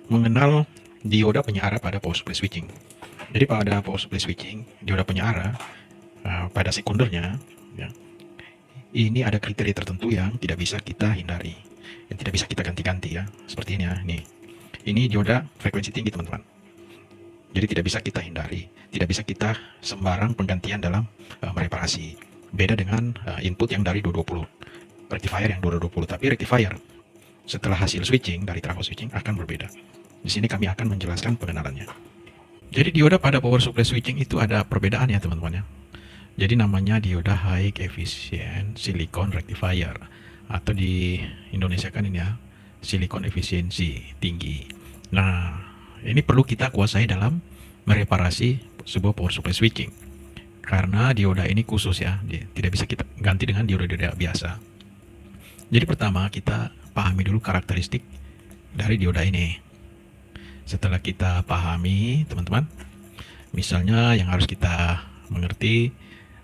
mengenal dioda penyara pada power supply switching. Jadi pada power supply switching, dioda penyara pada sekundernya, ya, ini ada kriteria tertentu yang tidak bisa kita hindari, yang tidak bisa kita ganti-ganti ya. Seperti ini ya, nih. Ini dioda frekuensi tinggi teman-teman. Jadi tidak bisa kita hindari, tidak bisa kita sembarang penggantian dalam mereparasi. Beda dengan input yang dari 220, rectifier yang 220. Tapi rectifier setelah hasil switching dari trafo switching akan berbeda. Di sini kami akan menjelaskan pengenalannya. Jadi dioda pada power supply switching itu ada perbedaan ya teman-teman ya. Jadi namanya dioda high efficient silicon rectifier, atau di Indonesia kan ini ya, silikon efisiensi tinggi. Nah, ini perlu kita kuasai dalam mereparasi sebuah power supply switching. Karena dioda ini khusus ya, tidak bisa kita ganti dengan dioda-dioda biasa. Jadi pertama kita pahami dulu karakteristik dari dioda ini. Setelah kita pahami, teman-teman, misalnya yang harus kita mengerti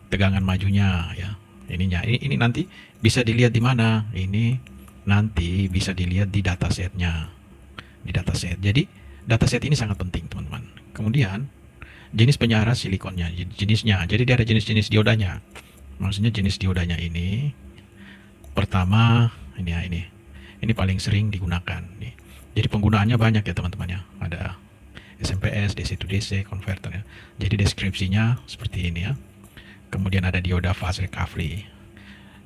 tegangan majunya ya. Ini nanti bisa dilihat di mana? Ini nanti bisa dilihat di datasetnya. Di dataset. Jadi dataset ini sangat penting, teman-teman. Kemudian jenis penyara silikonnya, jenisnya. Jadi dia ada jenis-jenis diodanya. Maksudnya jenis diodanya ini pertama ini ya, ini paling sering digunakan nih. Jadi penggunaannya banyak ya teman-teman ya. Ada SMPS, DC to DC converter ya. Jadi deskripsinya seperti ini ya. Kemudian ada dioda fast recovery.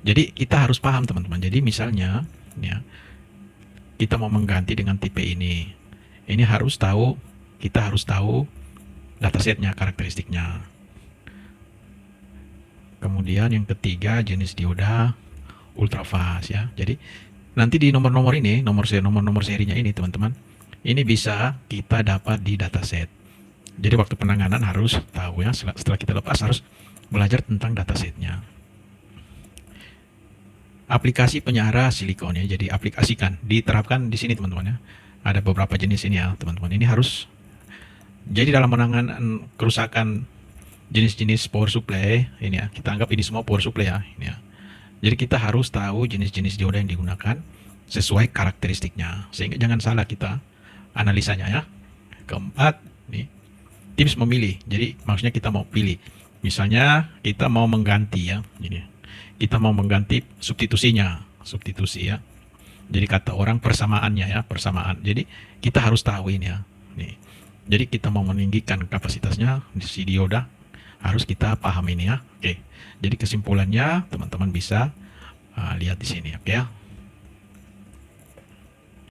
Jadi kita harus paham teman-teman. Jadi misalnya ya, kita mau mengganti dengan tipe ini. Ini kita harus tahu datasetnya, karakteristiknya. Kemudian yang ketiga jenis dioda ultrafast ya. Jadi nanti di nomor-nomor ini, nomor serinya ini teman-teman, ini bisa kita dapat di dataset. Jadi waktu penanganan harus tahu ya, setelah kita lepas harus belajar tentang datasetnya. Aplikasi penyara silikon ya, jadi aplikasikan, diterapkan di sini teman-teman ya. Ada beberapa jenis ini ya teman-teman. Ini harus, jadi dalam penanganan kerusakan jenis-jenis power supply ini ya, kita anggap ini semua power supply ya, ini ya. Jadi kita harus tahu jenis-jenis dioda yang digunakan sesuai karakteristiknya, sehingga jangan salah kita analisanya ya. Keempat, nih, tips memilih. Jadi maksudnya kita mau pilih. Misalnya kita mau mengganti ya, ini. Kita mau mengganti substitusi ya. Jadi kata orang persamaannya ya, persamaan. Jadi kita harus tahu ini ya. Nih. Jadi kita mau meninggikan kapasitasnya si dioda, harus kita paham ini ya. Oke. Jadi kesimpulannya teman-teman bisa lihat di sini, oke ya.